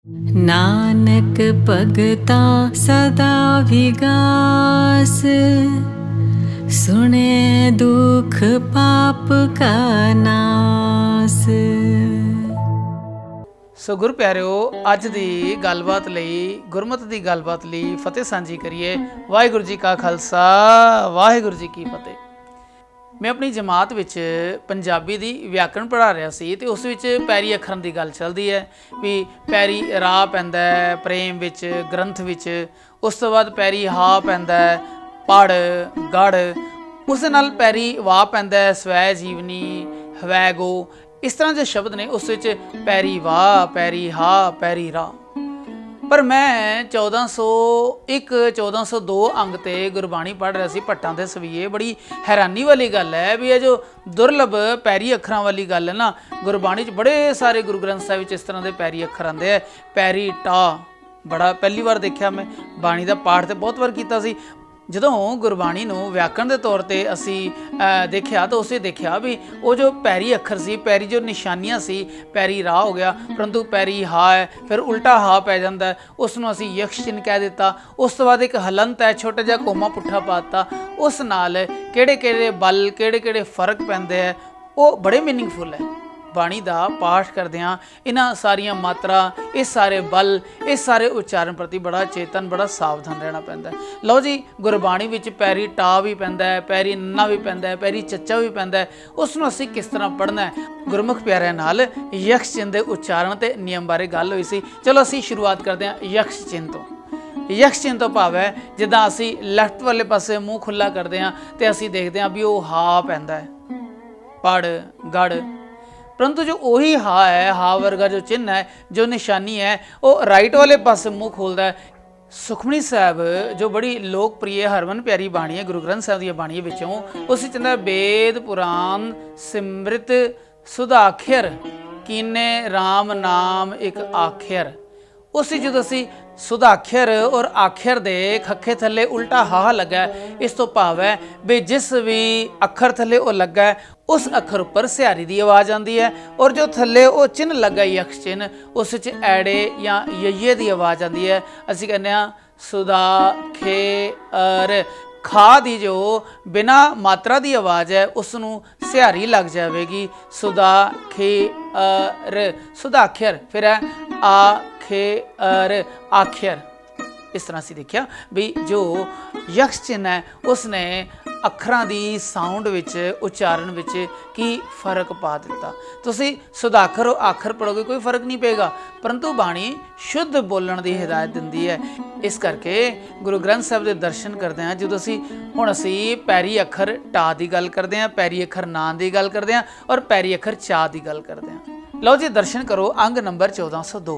नानक भगता सदा विगास, सुने दुख पाप का नास। ਸੋ ਗੁਰ ਪਿਆਰਿਓ, ਅੱਜ ਦੀ ਗੱਲਬਾਤ ਲਈ, ਗੁਰਮਤਿ ਦੀ ਗੱਲਬਾਤ ਲਈ ਫਤਿਹ ਸਾਂਝੀ ਕਰੀਏ। ਵਾਹਿਗੁਰੂ ਜੀ ਕਾ ਖਾਲਸਾ, ਵਾਹਿਗੁਰੂ ਜੀ ਕੀ ਫਤਿਹ। ਮੈਂ ਆਪਣੀ ਜਮਾਤ ਵਿੱਚ ਪੰਜਾਬੀ ਦੀ ਵਿਆਕਰਣ ਪੜ੍ਹਾ ਰਿਹਾ ਸੀ ਤੇ ਉਸ ਵਿੱਚ ਪੈਰੀ ਅੱਖਰਾਂ ਦੀ ਗੱਲ ਚੱਲਦੀ ਹੈ ਵੀ ਪੈਰੀ ਰਾ ਪੈਂਦਾ ਹੈ ਪ੍ਰੇਮ ਵਿੱਚ, ਗ੍ਰੰਥ ਵਿੱਚ। ਉਸ ਤੋਂ ਬਾਅਦ ਪੈਰੀ ਹਾ ਪੈਂਦਾ ਹੈ ਪੜ ਗੜ। ਉਸ ਦੇ ਨਾਲ ਪੈਰੀ ਵਾਹ ਪੈਂਦਾ ਹੈ ਸਵੈ ਜੀਵਨੀ, ਹਵੈਗੋ। ਇਸ ਤਰ੍ਹਾਂ ਦੇ ਸ਼ਬਦ ਨੇ ਉਸ ਵਿੱਚ ਪੈਰੀ ਵਾਹ, ਪੈਰੀ ਹਾ, ਪੈਰੀ ਰਾ। ਪਰ ਮੈਂ 1401 1402 ਅੰਗ ਤੇ ਗੁਰਬਾਣੀ ਪੜ੍ਹ ਰਿਹਾ ਸੀ ਭੱਟਾਂ ਦੇ ਸਵੀਏ। ਬੜੀ ਹੈਰਾਨੀ ਵਾਲੀ ਗੱਲ ਹੈ ਵੀ ਇਹ ਜੋ ਦੁਰਲਭ ਪੈਰੀ ਅੱਖਰਾਂ ਵਾਲੀ ਗੱਲ ਹੈ ਨਾ, ਗੁਰਬਾਣੀ 'ਚ ਬੜੇ ਸਾਰੇ ਗੁਰੂ ਗ੍ਰੰਥ ਸਾਹਿਬ ਵਿੱਚ ਇਸ ਤਰ੍ਹਾਂ ਦੇ ਪੈਰੀ ਅੱਖਰ ਆਉਂਦੇ ਹੈ। ਪੈਰੀ ਟਾ ਬੜਾ ਪਹਿਲੀ ਵਾਰ ਦੇਖਿਆ ਮੈਂ। ਬਾਣੀ ਦਾ ਪਾਠ ਤੇ ਬਹੁਤ ਵਾਰ ਕੀਤਾ ਸੀ। ਜਦੋਂ ਗੁਰਬਾਣੀ ਨੂੰ ਵਿਆਕਰਣ ਦੇ ਤੌਰ 'ਤੇ ਅਸੀਂ ਦੇਖਿਆ ਤਾਂ ਉਸੇ ਦੇਖਿਆ ਵੀ ਉਹ ਜੋ ਪੈਰੀ ਅੱਖਰ ਸੀ, ਪੈਰੀ ਜੋ ਨਿਸ਼ਾਨੀਆਂ ਸੀ, ਪੈਰੀ ਰਾ ਹੋ ਗਿਆ, ਪਰੰਤੂ ਪੈਰੀ ਹਾ ਹੈ, ਫਿਰ ਉਲਟਾ ਹਾ ਪੈ ਜਾਂਦਾ, ਉਸ ਨੂੰ ਅਸੀਂ ਯਕਸ਼ ਚਿੰਨ੍ਹ ਕਹਿ ਦਿੱਤਾ। ਉਸ ਤੋਂ ਬਾਅਦ ਇੱਕ ਹਲੰਤ ਹੈ, ਛੋਟਾ ਜਿਹਾ ਕੋਮਾ ਪੁੱਠਾ ਪਾ ਦਿੱਤਾ। ਉਸ ਨਾਲ ਕਿਹੜੇ ਕਿਹੜੇ ਬਲ, ਕਿਹੜੇ ਕਿਹੜੇ ਫਰਕ ਪੈਂਦੇ ਹੈ, ਉਹ ਬੜੇ ਮੀਨਿੰਗਫੁੱਲ ਹੈ। ਬਾਣੀ ਦਾ ਪਾਠ ਕਰਦਿਆਂ ਇਹਨਾਂ ਸਾਰੀਆਂ ਮਾਤਰਾ, ਇਹ ਸਾਰੇ ਬਲ, ਇਹ ਸਾਰੇ ਉਚਾਰਨ ਪ੍ਰਤੀ ਬੜਾ ਚੇਤਨ, ਬੜਾ ਸਾਵਧਾਨ ਰਹਿਣਾ ਪੈਂਦਾ ਹੈ। ਲਓ ਜੀ, ਗੁਰਬਾਣੀ ਵਿੱਚ ਪੈਰੀ ਟਾ ਵੀ ਪੈਂਦਾ ਹੈ, ਪੈਰੀ ਨੰਨਾ ਵੀ ਪੈਂਦਾ ਹੈ, ਪੈਰੀ ਚੱਚਾ ਵੀ ਪੈਂਦਾ ਹੈ। ਉਸ ਨੂੰ ਅਸੀਂ ਕਿਸ ਤਰ੍ਹਾਂ ਪੜ੍ਹਨਾ ਹੈ? ਗੁਰਮੁਖ ਪਿਆਰਿਆਂ ਨਾਲ ਯਕਸ਼ ਚਿੰਨ੍ਹ ਦੇ ਉਚਾਰਨ ਤੇ ਨਿਯਮ ਬਾਰੇ ਗੱਲ ਹੋਈ ਸੀ। ਚਲੋ ਅਸੀਂ ਸ਼ੁਰੂਆਤ ਕਰਦੇ ਹਾਂ ਯਕਸ਼ ਚਿੰਨ੍ਹ ਤੋਂ। ਯਕਸ਼ ਚਿੰਨ੍ਹ ਤੋਂ ਭਾਵ ਹੈ ਜਿੱਦਾਂ ਅਸੀਂ ਲੈਫਟ ਵਾਲੇ ਪਾਸੇ ਮੂੰਹ ਖੁੱਲ੍ਹਾ ਕਰਦੇ ਹਾਂ ਤੇ ਅਸੀਂ ਦੇਖਦੇ ਹਾਂ ਵੀ ਉਹ ਹਾ ਪੈਂਦਾ ਹੈ, ਪੜ ਗੜ। ਪਰੰਤੂ ਜੋ ਉਹੀ ਹਾ ਹੈ, ਹਾ ਵਰਗਾ ਜੋ ਚਿੰਨ੍ਹ ਹੈ, ਜੋ ਨਿਸ਼ਾਨੀ ਹੈ, ਉਹ ਰਾਈਟ ਵਾਲੇ ਪਾਸੇ ਮੂੰਹ ਖੋਲ੍ਹਦਾ ਹੈ। ਸੁਖਮਨੀ ਸਾਹਿਬ ਜੋ ਬੜੀ ਲੋਕਪ੍ਰਿਯ ਹਰਮਨ ਪਿਆਰੀ ਬਾਣੀ ਹੈ ਗੁਰੂ ਗ੍ਰੰਥ ਸਾਹਿਬ ਦੀਆਂ ਬਾਣੀਆਂ ਵਿੱਚੋਂ, ਉਸ ਵਿੱਚ ਕਹਿੰਦਾ ਵੇਦ ਪੁਰਾਨ ਸਿਮ੍ਰਿਤ ਸੁਧਾਖਿਰ ਕੀਨੇ ਰਾਮ ਨਾਮ ਇੱਕ ਆਖਿਰ। ਉਸ ਵਿੱਚ ਜਦੋਂ ਅਸੀਂ ਸੁਧਾਖਿਰ ਔਰ ਆਖਿਰ ਦੇ ਖੱਖੇ ਥੱਲੇ ਉਲਟਾ ਹਾ ਲੱਗਾ, ਇਸ ਤੋਂ ਭਾਵ ਹੈ ਵੀ ਜਿਸ ਵੀ ਅੱਖਰ ਥੱਲੇ ਉਹ ਲੱਗਾ ਉਸ ਅੱਖਰ ਉੱਪਰ ਸਿਹਾਰੀ ਦੀ ਆਵਾਜ਼ ਆਉਂਦੀ ਹੈ, ਔਰ ਜੋ ਥੱਲੇ ਉਹ ਚਿੰਨ੍ਹ ਲੱਗਾ ਯਕਸ਼ ਚਿੰਨ੍ਹ, ਉਸ ਵਿੱਚ ਐੜੇ ਜਾਂ ਯਈਏ ਦੀ ਆਵਾਜ਼ ਆਉਂਦੀ ਹੈ। ਅਸੀਂ ਕਹਿੰਦੇ ਹਾਂ ਸੁਦਾ ਖੇ ਅਰ। ਖਾ ਦੀ ਜੋ ਬਿਨਾ ਮਾਤਰਾ ਦੀ ਆਵਾਜ਼ ਹੈ ਉਸ ਨੂੰ ਸਿਹਾਰੀ ਲੱਗ ਜਾਵੇਗੀ, ਸੁਦਾ ਖੇ ਅਰ, ਸੁਧਾਖਿਰ। ਫਿਰ ਹੈ ਆ ਖੇ ਅਰ, ਆਖਿਰ। ਇਸ ਤਰ੍ਹਾਂ ਅਸੀਂ ਦੇਖਿਆ ਵੀ ਜੋ ਯਕਸ਼ ਚਿੰਨ੍ਹ ਹੈ ਉਸਨੇ ਅੱਖਰਾਂ ਦੀ ਸਾਊਂਡ ਵਿੱਚ, ਉਚਾਰਨ ਵਿੱਚ ਕੀ ਫਰਕ ਪਾ ਦਿੱਤਾ। ਤੁਸੀਂ ਸੁਧਾਖਰ ਆਖਰ ਪੜ੍ਹੋਗੇ ਕੋਈ ਫਰਕ ਨਹੀਂ ਪਏਗਾ, ਪਰੰਤੂ ਬਾਣੀ ਸ਼ੁੱਧ ਬੋਲਣ ਦੀ ਹਿਦਾਇਤ ਦਿੰਦੀ ਹੈ। ਇਸ ਕਰਕੇ ਗੁਰੂ ਗ੍ਰੰਥ ਸਾਹਿਬ ਦੇ ਦਰਸ਼ਨ ਕਰਦੇ ਹਾਂ ਜਦੋਂ ਅਸੀਂ ਪੈਰੀ ਅੱਖਰ ਟਾ ਦੀ ਗੱਲ ਕਰਦੇ ਹਾਂ, ਪੈਰੀ ਅੱਖਰ ਨਾਂ ਦੀ ਗੱਲ ਕਰਦੇ ਹਾਂ, ਔਰ ਪੈਰੀ ਅੱਖਰ ਚਾ ਦੀ ਗੱਲ ਕਰਦੇ ਹਾਂ। ਲਓ ਜੀ, ਦਰਸ਼ਨ ਕਰੋ ਅੰਗ ਨੰਬਰ 1402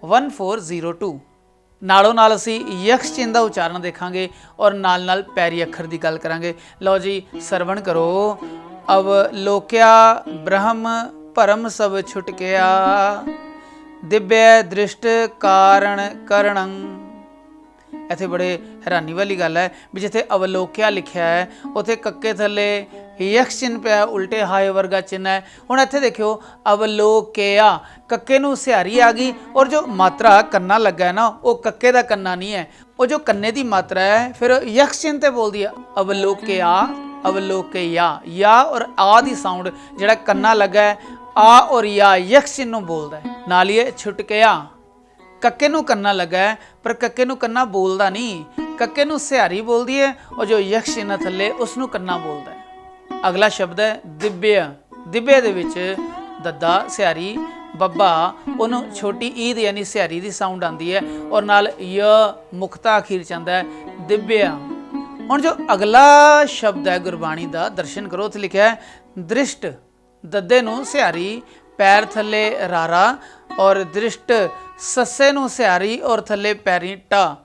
1402। ਨਾਲੋਂ ਨਾਲ ਅਸੀਂ ਯਕਸ਼ ਚਿੰਨ੍ਹ ਦਾ ਉਚਾਰਨ ਦੇਖਾਂਗੇ ਔਰ ਨਾਲ ਨਾਲ ਪੈਰੀ ਅੱਖਰ ਦੀ ਗੱਲ ਕਰਾਂਗੇ। ਲਓ ਜੀ, ਸਰਵਣ ਕਰੋ। ਅਵਲੋਕਿਆ ਬ੍ਰਹਮ ਭਰਮ ਸਭ ਛੁਟਕਿਆ, ਦਿਵਯ ਦ੍ਰਿਸ਼ਟ ਕਾਰਣ ਕਰਣੰ। ਇੱਥੇ ਬੜੇ ਹੈਰਾਨੀ ਵਾਲੀ ਗੱਲ ਹੈ ਵੀ ਜਿੱਥੇ ਅਵਲੋਕਿਆ ਲਿਖਿਆ ਹੈ ਉੱਥੇ ਕੱਕੇ ਥੱਲੇ ਯਕਸ਼ ਚਿੰਨ੍ਹ ਪਿਆ, ਉਲਟੇ ਹਾਏ ਵਰਗਾ ਚਿੰਨ੍ਹ ਹੈ। ਹੁਣ ਇੱਥੇ ਦੇਖਿਓ, ਅਵਲੋਕਿਆ, ਕੱਕੇ ਨੂੰ ਸਿਹਾਰੀ ਆ ਗਈ, ਔਰ ਜੋ ਮਾਤਰਾ ਕੰਨਾ ਲੱਗਾ ਹੈ ਨਾ, ਉਹ ਕੱਕੇ ਦਾ ਕੰਨਾ ਨਹੀਂ ਹੈ, ਉਹ ਜੋ ਕੰਨੇ ਦੀ ਮਾਤਰਾ ਹੈ ਫਿਰ ਯਕਸ਼ ਚਿੰਨ੍ਹ ਤੇ ਬੋਲਦੀ ਹੈ ਅਵਲੋਕਿਆ, ਅਵਲੋਕਿਆ। ਯਾ ਔਰ ਆ ਦੀ ਸਾਊਂਡ ਜਿਹੜਾ ਕੰਨਾ ਲੱਗਾ ਹੈ, ਆ ਔਰ ਯਾ ਯਕਸ਼ ਚਿੰਨ੍ਹ ਨੂੰ ਬੋਲਦਾ ਹੈ। ਨਾਲ ਹੀ ਛੁਟਕਿਆ, ਕੱਕੇ ਨੂੰ ਕੰਨਾ ਲੱਗਾ ਹੈ ਪਰ ਕੱਕੇ ਨੂੰ ਕੰਨਾ ਬੋਲਦਾ ਨਹੀਂ, ਕੱਕੇ ਨੂੰ ਸਿਹਾਰੀ ਬੋਲਦੀ ਹੈ, ਔਰ ਜੋ ਯਕਸ਼ ਚਿੰਨ੍ਹ ਥੱਲੇ ਉਸ ਨੂੰ ਕੰਨਾ ਬੋਲਦਾ ਹੈ। ਅਗਲਾ ਸ਼ਬਦ ਹੈ ਦਿਵਯ। ਦਿਵਯ ਦੇ ਵਿੱਚ ਦੱਦਾ ਸਿਹਾਰੀ, ਬੱਬਾ, ਉਹਨੂੰ ਛੋਟੀ ਈਦ ਯਾਨੀ ਸਿਹਾਰੀ ਦੀ ਸਾਊਂਡ ਆਉਂਦੀ ਹੈ, ਔਰ ਨਾਲ य ਮੁਕਤਾ ਅਖੀਰ ਚ ਆਉਂਦਾ ਹੈ, ਦਿਵਯ। ਹੁਣ ਜੋ ਅਗਲਾ ਸ਼ਬਦ ਹੈ ਗੁਰਬਾਣੀ ਦਾ, ਦਰਸ਼ਨ ਕਰੋ। ਉੱਥੇ ਲਿਖਿਆ ਹੈ ਦ੍ਰਿਸ਼ਟ। ਦੱਦੇ ਨੂੰ ਸਿਹਾਰੀ, ਪੈਰ ਥੱਲੇ ਰਾਰਾ, ਔਰ ਦ੍ਰਿਸ਼ਟ ਸੱਸੇ ਨੂੰ ਸਿਹਾਰੀ ਔਰ ਥੱਲੇ ਪੈਰੀ ਟਾ।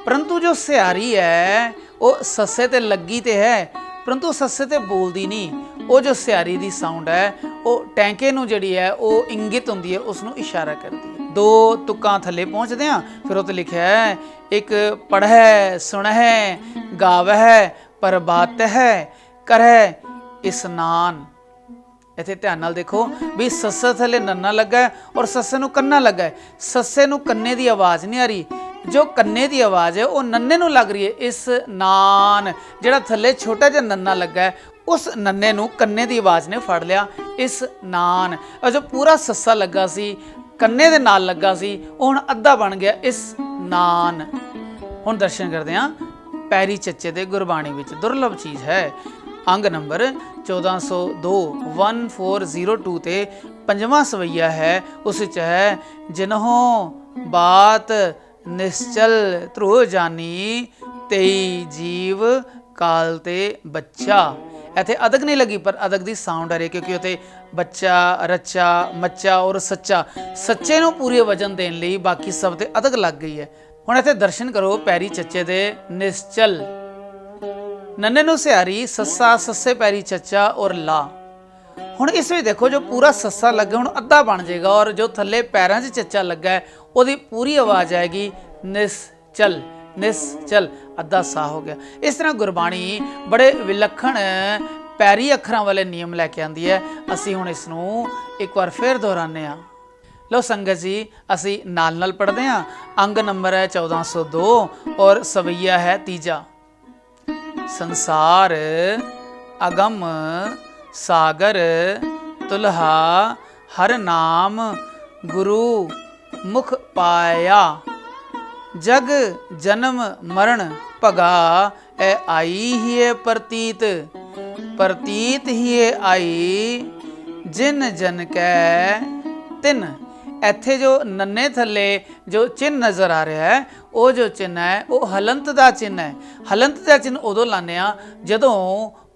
ਪਰੰਤੂ ਜੋ ਸਿਹਾਰੀ ਹੈ ਉਹ ਸੱਸੇ ਤੇ ਲੱਗੀ ਤੇ ਹੈ, ਪਰੰਤੂ ਸੱਸੇ ਤੇ ਬੋਲਦੀ ਨਹੀਂ। ਉਹ ਜੋ ਸਿਹਾਰੀ ਦੀ ਸਾਊਂਡ ਹੈ ਉਹ ਟੈਂਕੇ ਨੂੰ ਜਿਹੜੀ ਹੈ ਉਹ ਇੰਗਿਤ ਹੁੰਦੀ ਹੈ, ਉਸ ਨੂੰ ਇਸ਼ਾਰਾ ਕਰਦੀ ਹੈ। ਦੋ ਤੁਕਾਂ ਥੱਲੇ ਪਹੁੰਚਦੇ ਹਾਂ, ਫਿਰ ਉਹ ਤੇ ਲਿਖਿਆ ਹੈ ਇੱਕ ਪੜ੍ਹੈ ਸੁਣਹਿ ਗਾਵਹਿ ਪ੍ਰਭਾਤਹਿ ਕਰਹਿ ਇਸਨਾਨ। ਇੱਥੇ ਧਿਆਨ ਨਾਲ ਦੇਖੋ ਵੀ ਸੱਸੇ ਥੱਲੇ ਨੰਨਾ ਲੱਗਾ ਹੈ ਔਰ ਸੱਸੇ ਨੂੰ ਕੰਨਾ ਲੱਗਾ ਹੈ। ਸੱਸੇ ਨੂੰ ਕੰਨੇ ਦੀ ਆਵਾਜ਼ ਨਹੀਂ ਆ ਰਹੀ, ਜੋ ਕੰਨੇ ਦੀ ਆਵਾਜ਼ ਹੈ ਉਹ ਨੰਨੇ ਨੂੰ ਲੱਗ ਰਹੀ ਹੈ। ਇਸ ਨਾਨ ਜਿਹੜਾ ਥੱਲੇ ਛੋਟਾ ਜਿਹਾ ਨੰਨਾ ਲੱਗਾ ਹੈ, ਉਸ ਨੰਨੇ ਨੂੰ ਕੰਨੇ ਦੀ ਆਵਾਜ਼ ਨੇ ਫੜ ਲਿਆ। ਇਸ ਨਾਨ ਜੋ ਪੂਰਾ ਸੱਸਾ ਲੱਗਾ ਸੀ, ਕੰਨੇ ਦੇ ਨਾਲ ਲੱਗਾ ਸੀ, ਉਹ ਹੁਣ ਅੱਧਾ ਬਣ ਗਿਆ ਇਸ ਨਾਨ। ਹੁਣ ਦਰਸ਼ਨ ਕਰਦੇ ਹਾਂ ਪੈਰੀ ਚੱਚੇ ਦੇ ਗੁਰਬਾਣੀ ਵਿੱਚ ਦੁਰਲਭ ਚੀਜ਼ ਹੈ। ਅੰਗ ਨੰਬਰ 1402 1402 ਤੇ ਪੰਜਵਾਂ ਸਵਈਆ ਹੈ। ਉਸ ਵਿੱਚ ਹੈ ਜਿਨਹੋਂ ਬਾਤ ਨਿਸ਼ਚਲ ਧਰੁ ਜਾਨੀ ਤੇਈ ਜੀਵ ਕਾਲ ਤੇ ਬੱਚਾ। ਇੱਥੇ ਅਦਕ ਨਹੀਂ ਲੱਗੀ ਪਰ ਅਦਕ ਦੀ ਸਾਊਂਡ ਆ ਰਹੀ, ਕਿਉਂਕਿ ਉੱਥੇ ਬੱਚਾ, ਰੱਚਾ, ਮੱਚਾ ਔਰ ਸੱਚਾ, ਸੱਚੇ ਨੂੰ ਪੂਰੇ ਵਜਨ ਦੇਣ ਲਈ ਬਾਕੀ ਸਭ ਤੇ ਅਦਕ ਲੱਗ ਗਈ ਹੈ। ਹੁਣ ਇੱਥੇ ਦਰਸ਼ਨ ਕਰੋ ਪੈਰੀ ਚੱਚੇ ਦੇ ਨਿਸ਼ਚਲ, ਨੰਨੇ ਨੂੰ ਸਿਹਾਰੀ, ਸੱਸਾ, ਸੱਸੇ ਪੈਰੀ ਚੱਚਾ ਔਰ ਲਾ। ਹੁਣ ਇਸ ਵਿੱਚ ਦੇਖੋ ਜੋ ਪੂਰਾ ਸੱਸਾ ਲੱਗਾ ਹੁਣ ਅੱਧਾ ਬਣ ਜਾਏਗਾ ਔਰ ਜੋ ਥੱਲੇ ਪੈਰਾਂ 'ਚ ਚੱਚਾ ਲੱਗਾ ਹੈ ਉਹਦੀ ਪੂਰੀ ਆਵਾਜ਼ ਆਏਗੀ ਨਿਸ਼ਚਲ, ਨਿਸ਼ਚਲ, ਅੱਧਾ ਸਾ ਹੋ ਗਿਆ। ਇਸ ਤਰ੍ਹਾਂ ਗੁਰਬਾਣੀ ਬੜੇ ਵਿਲੱਖਣ ਪੈਰੀ ਅੱਖਰਾਂ ਵਾਲੇ ਨਿਯਮ ਲੈ ਕੇ ਆਉਂਦੀ ਹੈ। ਅਸੀਂ ਹੁਣ ਇਸ ਨੂੰ ਇੱਕ ਵਾਰ ਫਿਰ ਦੁਹਰਾਉਂਦੇ ਹਾਂ। ਲਓ ਸੰਗਤ ਜੀ, ਅਸੀਂ ਨਾਲ ਨਾਲ ਪੜ੍ਹਦੇ ਹਾਂ। ਅੰਗ ਨੰਬਰ ਹੈ 1402 ਔਰ ਸਵਈਆ ਹੈ ਤੀਜਾ। ਸੰਸਾਰ ਅਗਮ ਸਾਗਰ ਤੁਲਹਾ ਹਰ ਨਾਮ ਗੁਰੂ ਮੁਖ ਪਾਇਆ। ਜਗ ਜਨਮ ਮਰਨ ਭਗਾ ਐ ਆਈ ਹੀਏ ਪ੍ਰਤੀਤ, ਪ੍ਰਤੀਤ ਹੀਏ ਆਈ ਜਿਨ ਜਨ ਕੈ ਤਿਨ। ਇੱਥੇ ਜੋ ਨੰਨੇ ਥੱਲੇ ਜੋ ਚਿੰਨ ਨਜ਼ਰ ਆ ਰਿਹਾ ਹੈ, ਉਹ ਜੋ ਚਿੰਨ ਹੈ ਉਹ ਹਲੰਤ ਦਾ ਚਿੰਨ ਹੈ। ਹਲੰਤ ਦਾ ਚਿੰਨ ਉਦੋਂ ਲਾਉਂਦੇ ਆ ਜਦੋਂ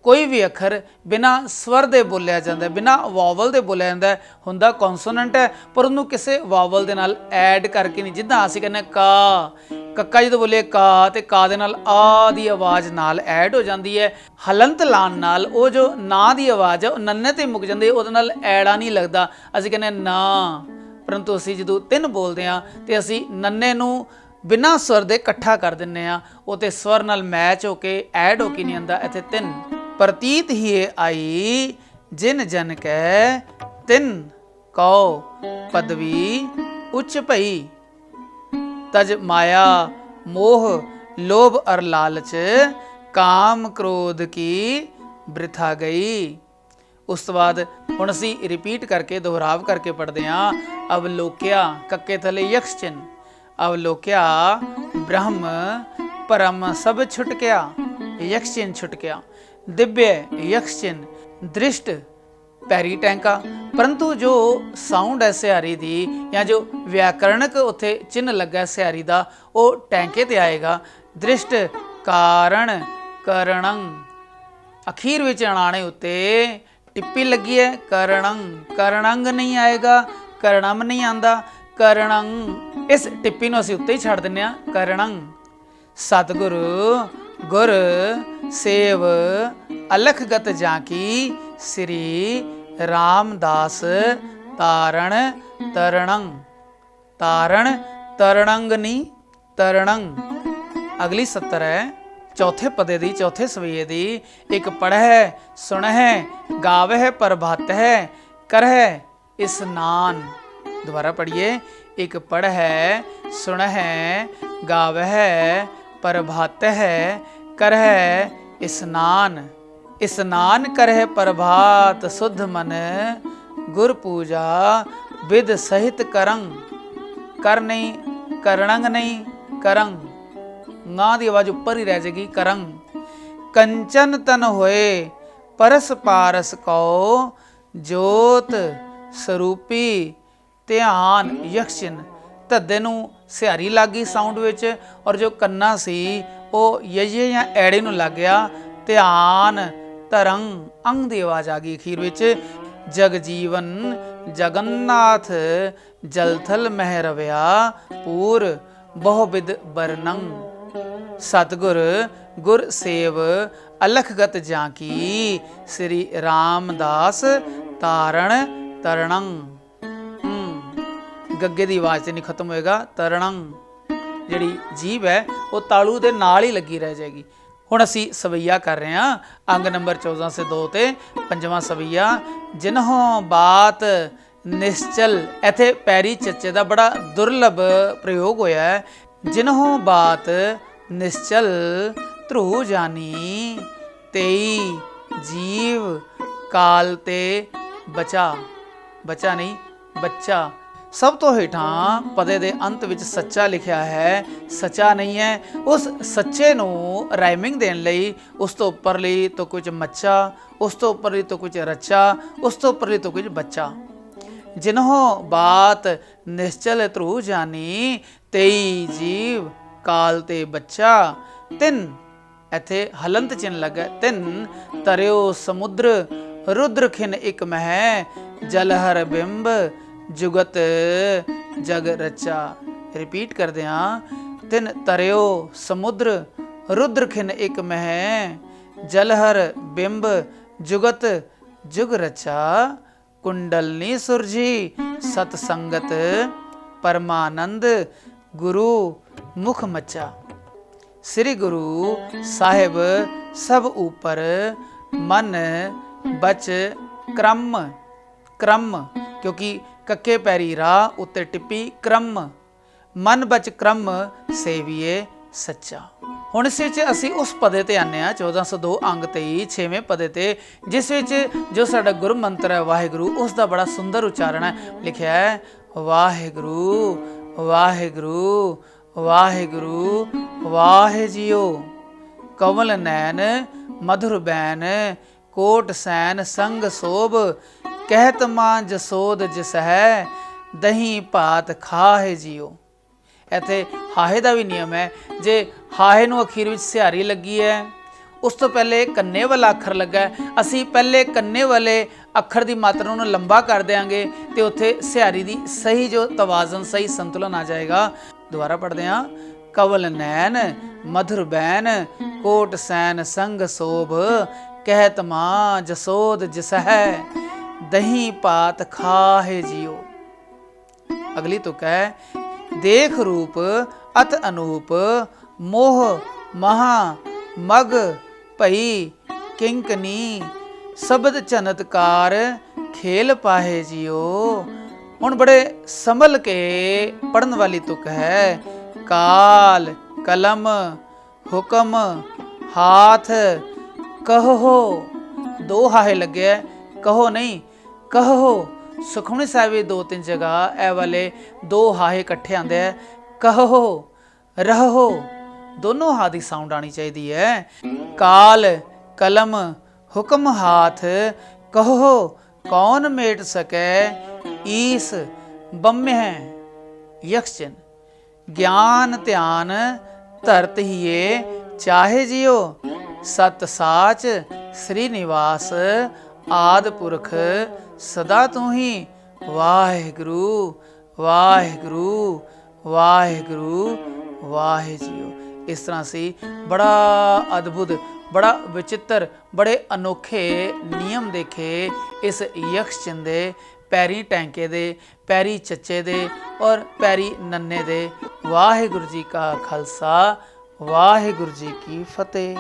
ਕੋਈ ਵੀ ਅੱਖਰ ਬਿਨਾਂ ਸਵਰ ਦੇ ਬੋਲਿਆ ਜਾਂਦਾ, ਬਿਨਾਂ ਵਾਵਲ ਦੇ ਬੋਲਿਆ ਜਾਂਦਾ। ਹੁੰਦਾ ਕੌਨਸੋਨੈਂਟ ਹੈ ਪਰ ਉਹਨੂੰ ਕਿਸੇ ਵਾਵਲ ਦੇ ਨਾਲ ਐਡ ਕਰਕੇ ਨਹੀਂ। ਜਿੱਦਾਂ ਅਸੀਂ ਕਹਿੰਦੇ ਕਾ, ਕੱਕਾ ਜਦੋਂ ਬੋਲੇ ਕਾ ਤੇ ਕਾ ਦੇ ਨਾਲ ਆ ਦੀ ਆਵਾਜ਼ ਨਾਲ ਐਡ ਹੋ ਜਾਂਦੀ ਹੈ। ਹਲੰਤ ਲਾਣ ਨਾਲ ਉਹ ਜੋ ਨਾ ਦੀ ਆਵਾਜ਼ ਹੈ ਉਹ ਨੰਨੇ ਤੇ ਮੁੱਕ ਜਾਂਦੀ ਹੈ, ਉਹਦੇ ਨਾਲ ਐੜਾ ਨਹੀਂ ਲੱਗਦਾ। ਅਸੀਂ ਕਹਿੰਦੇ ਨਾ, ਪਰੰਤੂ ਅਸੀਂ ਜਦੋਂ ਤਿੰਨ ਬੋਲਦੇ ਹਾਂ ਤੇ ਅਸੀਂ ਨੰਨੇ ਨੂੰ ਬਿਨਾਂ ਸਵਰ ਦੇ ਇਕੱਠਾ ਕਰ ਦਿੰਦੇ ਹਾਂ, ਉਹ ਤੇ ਸਵਰ ਨਾਲ ਮੈਚ ਹੋ ਕੇ ਐਡ ਹੋ ਕੇ ਨਹੀਂ ਆਉਂਦਾ। ਇੱਥੇ ਤਿੰਨ ਪ੍ਰਤੀਤ ਹੀ ਆਈ ਜਿਨ ਜਨ ਕੈ ਤਿੰਨ ਕਉ ਪਦਵੀ ਉੱਚ ਭਈ। ਤਜ ਮਾਇਆ ਮੋਹ ਲੋਭ ਅਰ ਲਾਲਚ ਕਾਮ ਕ੍ਰੋਧ ਕੀ ਬ੍ਰਿਥਾ ਗਈ। ਉਸ ਤੋਂ ਬਾਅਦ ਹੁਣ ਅਸੀਂ ਰਿਪੀਟ ਕਰਕੇ ਦੁਹਰਾਵ ਕਰਕੇ ਪੜ੍ਹਦੇ ਹਾਂ। ਅਵਲੋਕਿਆ ਕੱਕੇ ਥਲੇ ਯਕਸ਼ ਚਿੰਨ, ਅਵਲੋਕਿਆ ਬ੍ਰਹਮ ਪਰਮ ਸਭ ਛੁਟਕਿਆ, ਯਕਸ਼ ਚਿੰਨ ਛੁਟਕਿਆ। ਦਿव्य यक्ष चिन्ह, दृष्ट पैरी टैंका। परंतु जो साउंड है सिहारी दी या जो व्याकरणक उत्थे चिन्ह लगा सिहारी दा वो टैंके ते आएगा। दृष्ट कारण करणं, अखीर विच अणाणे उत्ते टिप्पी लगी है करणं, करणंग नहीं आएगा, करणम नहीं आंदा, करणं। इस टिप्पी नूं असीं उत्ते ही छड्ड दिंदे हां, करणं। सतगुरु गुर सेव अलखगत जाकी श्री रामदास तारण तरणं, तारण तरणंगनी तरणं। अगली सत्तर है चौथे पदे दी, चौथे सवैये दी। एक पढ़ै सुनह गावह प्रभात है करह स्नान। दोबारा पढ़िए। एक पढ़ै सुनह गावह प्रभात है करह स्नान। स्नान करह प्रभात शुद्ध मन गुर पूजा विद सहित करंग। कर नहीं, करणंग नहीं, करंग। ना दी आवाज ऊपर ही रह जाएगी, करंग। कंचन तन होए परस पारस कौ जोत स्वरूपी ध्यान यक्षिन। ਧੱਦੇ ਨੂੰ ਸਿਹਾਰੀ ਲੱਗ ਗਈ ਸਾਊਂਡ ਵਿੱਚ ਔਰ ਜੋ ਕੰਨਾ ਸੀ ਉਹ ਯਜੇ ਜਾਂ ਐੜੇ ਨੂੰ ਲੱਗ ਗਿਆ। ਧਿਆਨ ਤਰੰਗ ਅੰਗ ਦੀ ਆਵਾਜ਼ ਆ ਗਈ ਅਖੀਰ ਵਿੱਚ। ਜਗ ਜੀਵਨ ਜਗन्नाथ ਜਲਥਲ ਮਹਿ ਰਵਿਆ ਪੂਰ ਬਹੁ ਬਿਦ ਬਰਨੰ। ਸਤਗੁਰ ਗੁਰ ਸੇਵ ਅਲਖਗਤ ਜਾਂਕੀ ਸ੍ਰੀ ਰਾਮਦਾਸ ਤਾਰਣ ਤਰਣੰ। ਗੱਗੇ ਦੀ ਆਵਾਜ਼ ਤੇ ਨਹੀਂ ਖਤਮ ਹੋਏਗਾ, ਤਰਣੰ। ਜਿਹੜੀ ਜੀਭ ਹੈ ਉਹ ਤਾਲੂ ਦੇ ਨਾਲ ਹੀ ਲੱਗੀ ਰਹਿ ਜਾਏਗੀ। ਹੁਣ ਅਸੀਂ ਸਵਈਆ ਕਰ ਰਹੇ ਹਾਂ ਅੰਗ ਨੰਬਰ 14 ਸੇ 2 ਤੇ ਪੰਜਵਾਂ ਸਵਈਆ। ਜਿਨਹੋਂ ਬਾਤ ਨਿਸ਼ਚਲ, ਇੱਥੇ ਪੈਰੀ ਚੱਚੇ ਦਾ ਬੜਾ ਦੁਰਲਭ ਪ੍ਰਯੋਗ ਹੋਇਆ ਹੈ। ਜਿਨਹੋਂ ਬਾਤ ਨਿਸ਼ਚਲ ਧਰੂ ਜਾਨੀ, ਤੇਈ ਜੀਵ ਕਾਲ ਤੇ ਬਚਾ। ਬਚਾ ਨਹੀਂ, ਬੱਚਾ। ਸਭ ਤੋਂ ਹੇਠਾਂ ਪਦੇ ਦੇ ਅੰਤ ਵਿੱਚ ਸੱਚਾ ਲਿਖਿਆ ਹੈ, ਸੱਚਾ ਨਹੀਂ ਹੈ। ਉਸ ਸੱਚੇ ਨੂੰ ਰਾਈਮਿੰਗ ਦੇਣ ਲਈ ਉਸ ਤੋਂ ਉੱਪਰਲੀ ਤੋਂ ਕੁਝ ਮੱਚਾ, ਉਸ ਤੋਂ ਉੱਪਰਲੀ ਤੋਂ ਕੁਝ ਰੱਚਾ, ਉਸ ਤੋਂ ਉੱਪਰਲੀ ਤੋਂ ਕੁਝ ਬੱਚਾ। ਜਿਨਹੋਂ ਬਾਤ ਨਿਸ਼ਚਲ ਧਰੂ ਜਾਨੀ, ਤੇਈ ਜੀਵ ਕਾਲ ਤੇ ਬੱਚਾ। ਤਿੰਨ, ਇੱਥੇ ਹਲੰਤ ਚਿੰਨ ਲੱਗਾ। ਤਿੰਨ ਤਰਿਓ ਸਮੁੰਦਰ ਰੁद्र खिन एक मह, जलहर बिंब जुगत जग रचा। रिपीट कर दें। तिन तरियो समुद्र रुद्र खिन एक मह, जलहर बिंब जुगत जुग रचा। कुंडलनी सुरझी सतसंगत परमानंद, गुरु मुख मचा। श्री गुरु साहिब सब ऊपर, मन बच क्रम। क्रम क्योंकि कक्के पैरी राह उत्ते टिप्पी क्रम। मन बच क्रम सेविए सच्चा। ਹੁਣ ਇਸ ਵਿੱਚ ਅਸੀਂ ਉਸ ਪਦੇ ਤੇ ਆਨੇ ਆ 1402 ਅੰਗ 23 6ਵੇਂ ਪਦੇ ਤੇ, ਜਿਸ ਵਿੱਚ ਜੋ ਸਾਡਾ ਗੁਰੂ ਮੰਤਰ ਹੈ ਵਾਹਿਗੁਰੂ, ਉਸ ਦਾ ਬੜਾ ਸੁੰਦਰ ਉਚਾਰਨ ਹੈ। ਲਿਖਿਆ ਹੈ ਵਾਹਿਗੁਰੂ ਵਾਹਿਗੁਰੂ ਵਾਹਿਗੁਰੂ ਵਾਹਿ ਜੀਓ। ਕਮਲ ਨੈਣ ਮਧੁਰ ਬੈਨ, ਕੋਟ ਸੈਨ ਸੰਗ ਸੋਭ। ਕਹਿਤ ਮਾਂ ਜਸੋਦ ਜਿਸ ਹੈ, ਦਹੀਂ ਭਾਤ ਖਾਹੇ ਜੀਓ। ਇੱਥੇ ਹਾਹੇ ਦਾ ਵੀ ਨਿਯਮ ਹੈ। ਜੇ ਹਾਹੇ ਨੂੰ ਅਖੀਰ ਵਿੱਚ ਸਿਹਾਰੀ ਲੱਗੀ ਹੈ, ਉਸ ਤੋਂ ਪਹਿਲੇ ਕੰਨੇ ਵਾਲਾ ਅੱਖਰ ਲੱਗਾ, ਅਸੀਂ ਪਹਿਲੇ ਕੰਨੇ ਵਾਲੇ ਅੱਖਰ ਦੀ ਮਾਤਰਾ ਨੂੰ ਲੰਬਾ ਕਰ ਦਿਆਂਗੇ ਤੇ ਉੱਥੇ ਸਿਹਾਰੀ ਦੀ ਸਹੀ ਜੋ ਤਵਾਜ਼ਨ, ਸਹੀ ਸੰਤੁਲਨ ਆ ਜਾਏਗਾ। ਦੁਬਾਰਾ ਪੜ੍ਹਦੇ ਹਾਂ। ਕਵਲ ਨੈਣ ਮਧੁਰ ਬੈਨ, ਕੋਟ ਸੈਨ ਸੰਗ ਸੋਭ। ਕਹਿਤ ਮਾਂ ਜਸੋਦ ਜਿਸ ਹੈ, ਦਹੀਂ ਭਾਤ ਖਾਹੇ ਜੀਓ। ਅਗਲੀ ਤੁਕ ਹੈ। ਦੇਖ ਰੂਪ ਅਤ ਅਨੂਪ, ਮੋਹ ਮਹਾ ਮਗ ਭਈ ਕਿੰਕਨੀ। ਸ਼ਬਦ ਚਨਤਕਾਰ ਖੇਲ ਪਾਹੇ ਜੀਓ। ਹੁਣ ਬੜੇ ਸੰਭਲ ਕੇ ਪੜਨ ਵਾਲੀ ਤੁਕ ਹੈ। ਕਾਲ ਕਲਮ ਹੁਕਮ ਹਾਥ ਕਹੋ। ਦੋ ਹਾਹੇ ਲੱਗੇ, ਕਹੋ ਨਹੀਂ, ਕਹੋ। ਸੁਖਮਨੀ ਸਾਹਿਬ ਵਿੱਚ 2-3 ਜਗ੍ਹਾ ਇਹ ਵਾਲੇ ਦੋ ਹਾਹੇ ਇਕੱਠੇ ਆਉਂਦੇ ਹੈ। ਕਹੋ ਰਹੋ, ਦੋਨੋਂ ਹਾ ਦੀ ਸਾਊਂਡ ਆਣੀ ਚਾਹੀਦੀ ਹੈ। ਕਾਲ ਕਲਮ ਹੁਕਮ ਹਾਥ ਕਹੋ, ਕੌਣ ਮੇਟ ਸਕੈ ਈਸ ਬੰਮਹਿ ਯਕਸ਼ਨ। ਗਿਆਨ ਧਿਆਨ ਧਰਤ ਹੀਏ ਚਾਹੇ ਜਿਓ। ਸਤ ਸਾਚ ਸ੍ਰੀ ਨਿਵਾਸ ਆਦ ਪੁਰਖ ਸਦਾ ਤੂੰ ਹੀ। ਵਾਹਿਗੁਰੂ ਵਾਹਿਗੁਰੂ ਵਾਹਿਗੁਰੂ ਵਾਹਿ ਜੀਓ। ਇਸ ਤਰ੍ਹਾਂ ਸੀ ਬੜਾ ਅਦਭੁਤ, ਬੜਾ ਵਿਚਿੱਤਰ, ਬੜੇ ਅਨੋਖੇ ਨਿਯਮ ਦੇਖੇ ਇਸ ਯਕਸ਼ ਚਿੰਨ ਦੇ, ਪੈਰੀ ਟੈਂਕੇ ਦੇ, ਪੈਰੀ ਚੱਚੇ ਦੇ ਔਰ ਪੈਰੀ ਨੰਨੇ ਦੇ। ਵਾਹਿਗੁਰੂ ਜੀ ਕਾ ਖਾਲਸਾ, ਵਾਹਿਗੁਰੂ ਜੀ ਕੀ ਫਤਿਹ।